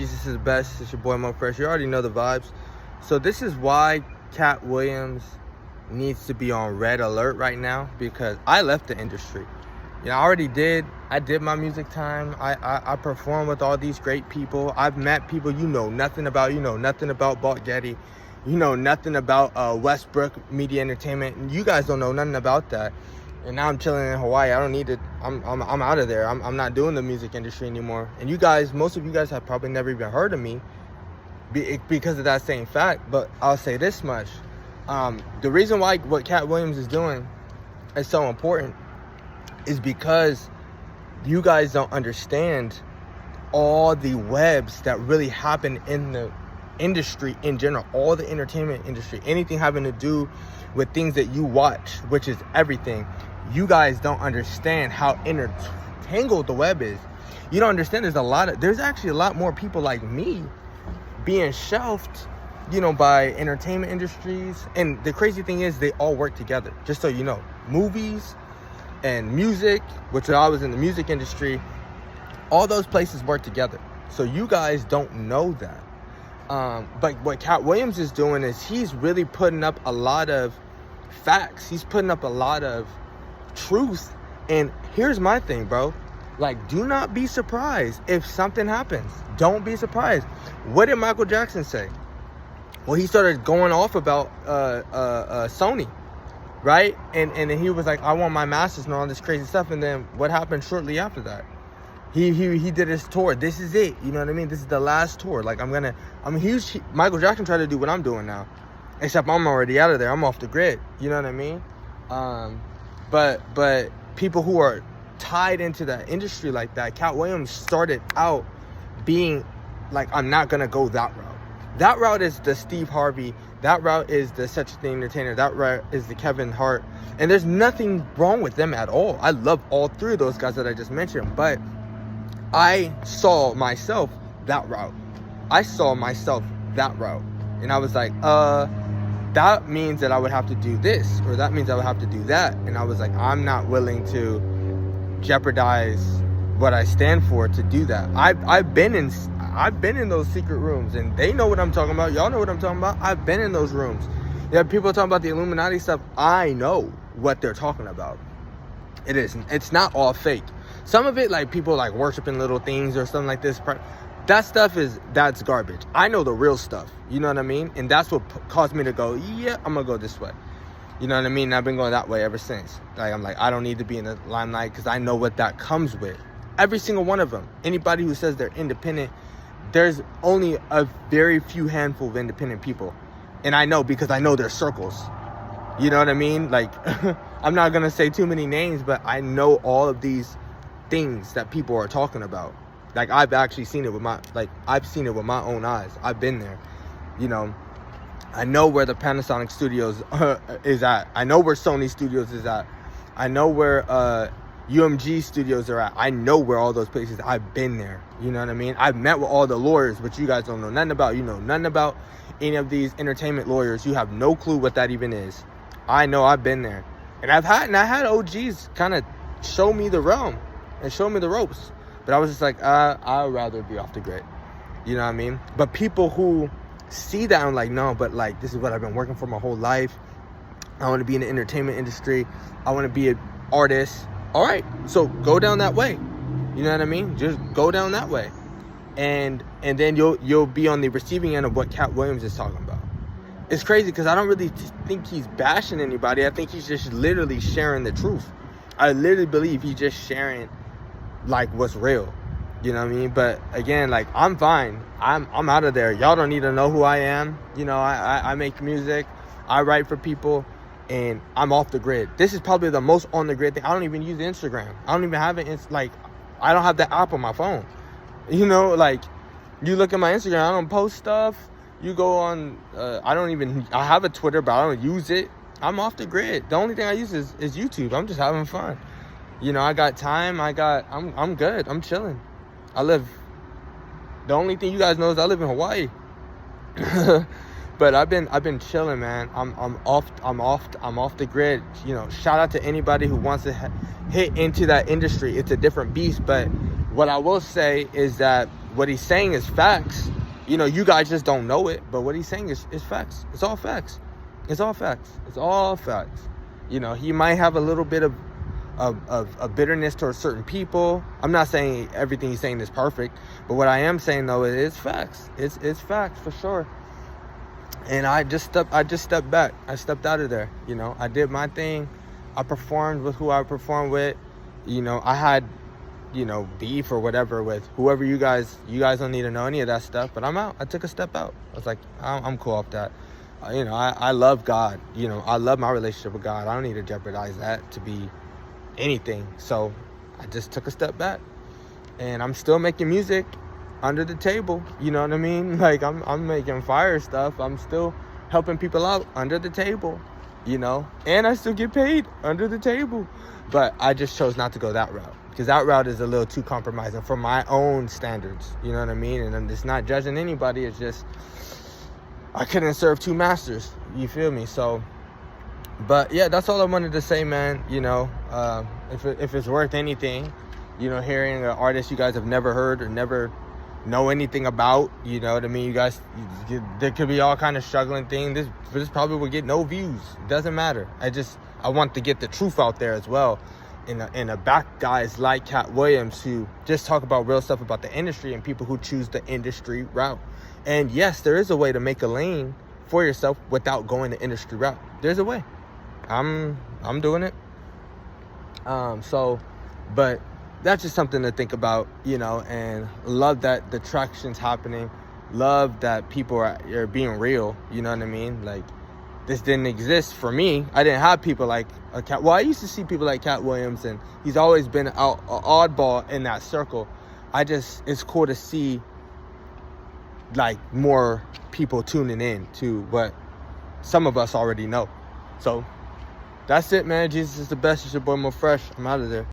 Jesus is the best. It's your boy Mo Fresh. You already know the vibes. So this is why Katt Williams needs to be on red alert right now, because I left the industry. I did my music time. I performed with all these great people. I've met people you know nothing about. You know nothing about Balt Getty. You know nothing about Westbrook Media Entertainment. You guys don't know nothing about that. And now I'm chilling in Hawaii. I don't need it. I'm out of there. I'm not doing the music industry anymore. And you guys, most of you guys have probably never even heard of me because of that same fact. But I'll say this much. The reason why what Katt Williams is doing is so important is because you guys don't understand all the webs that really happen in the industry in general, all the entertainment industry, anything having to do with things that you watch, which is everything. You guys don't understand how intertangled the web is. You don't understand there's actually a lot more people like me being shelved, by entertainment industries. And the crazy thing is they all work together, just so you know. Movies and music, which I was in the music industry, all those places work together. So you guys don't know that. But what Katt Williams is doing is he's really putting up a lot of facts. He's putting up a lot of truth. And here's my thing, bro. Do not be surprised if something happens. Don't be surprised. What did Michael Jackson say? Well, he started going off about Sony, right? And then he was like, I want my masters and all this crazy stuff. And then what happened shortly after that? He did his tour. This is it. You know what I mean? This is the last tour. Michael Jackson tried to do what I'm doing now. Except I'm already out of there. I'm off the grid. You know what I mean? But people who are tied into that industry like that, Katt Williams started out being like, I'm not going to go that route. That route is the Steve Harvey. That route is the Such a Thing Entertainer. That route is the Kevin Hart. And there's nothing wrong with them at all. I love all three of those guys that I just mentioned. But I saw myself that route. And I was like, that means that I would have to do this, or that means I would have to do that. And I was like, I'm not willing to jeopardize what I stand for to do that. I've been in those secret rooms, and they know what I'm talking about. Y'all know what I'm talking about. I've been in those rooms. Yeah, people talking about the Illuminati stuff. I know what they're talking about. It's not all fake. Some of it, people worshiping little things or something like this. That stuff that's garbage. I know the real stuff. You know what I mean? And that's what caused me to go, yeah, I'm going to go this way. You know what I mean? And I've been going that way ever since. I'm like, I don't need to be in the limelight because I know what that comes with. Every single one of them. Anybody who says they're independent, there's only a very few handful of independent people. And I know because I know their circles. You know what I mean? I'm not going to say too many names, but I know all of these things that people are talking about. I've actually seen it with I've seen it with my own eyes. I've been there. I know where the Panasonic Studios is at. I know where Sony Studios is at. I know where UMG Studios are at. I know where all those places. I've been there. You know what I mean? I've met with all the lawyers, which you guys don't know nothing about. You know nothing about any of these entertainment lawyers. You have no clue what that even is. I know I've been there. And I had OGs kind of show me the realm and show me the ropes. But I was just like, I'd rather be off the grid. You know what I mean? But people who see that, I'm like, no, but this is what I've been working for my whole life. I want to be in the entertainment industry. I want to be an artist. All right, so go down that way. You know what I mean? Just go down that way. And then you'll be on the receiving end of what Katt Williams is talking about. It's crazy because I don't really think he's bashing anybody. I think he's just literally sharing the truth. I literally believe he's just sharing what's real. You know what I mean? But again, I'm fine. I'm out of there. Y'all don't need to know who I am. I make music. I write for people. And I'm off the grid. This is probably the most on the grid thing. I don't even use Instagram. I don't even have it. It's I don't have the app on my phone. You look at my Instagram, I don't post stuff. You go on, I have a Twitter, but I don't use it. I'm off the grid. The only thing I use is YouTube. I'm just having fun. I got time. I'm good. I'm chilling. The only thing you guys know is I live in Hawaii. But I've been chilling, man. I'm off the grid. Shout out to anybody who wants to hit into that industry. It's a different beast, but what I will say is that what he's saying is facts. You know, you guys just don't know it, but what he's saying is facts. It's all facts. It's all facts. It's all facts. You know, he might have a little bit of bitterness towards certain people. I'm not saying everything he's saying is perfect, but what I am saying though is facts. It's facts for sure. And I just stepped back. I stepped out of there. You know, I did my thing. I performed with who I performed with. You know, I had, you know, beef or whatever with whoever you guys don't need to know any of that stuff, but I'm out. I took a step out. I was like, I'm cool off that. You know, I love God. You know, I love my relationship with God. I don't need to jeopardize that to be anything. So I just took a step back, and I'm still making music under the table. You know what I mean? Like I'm making fire stuff. I'm still helping people out under the table, you know, and I still get paid under the table. But I just chose not to go that route, because that route is a little too compromising for my own standards. You know what I mean? And I'm just not judging anybody. It's just I couldn't serve two masters. You feel me? So, but yeah, that's all I wanted to say, man. You know, if it's worth anything, you know, hearing an artist you guys have never heard or never know anything about, you know what I mean? You guys, there could be all kind of struggling things. This probably will get no views. It doesn't matter. I want to get the truth out there as well. And a back guys like Katt Williams who just talk about real stuff about the industry, and people who choose the industry route. And yes, there is a way to make a lane for yourself without going the industry route. There's a way. I'm doing it. But that's just something to think about, you know, and love that the traction's happening. Love that people are being real, you know what I mean? Like, this didn't exist for me. I didn't have people like a Katt. Well, I used to see people like Katt Williams, and he's always been an oddball in that circle. It's cool to see, like, more people tuning in to what some of us already know. So, that's it, man. Jesus is the best. It's your boy Mo Fresh. I'm out of there.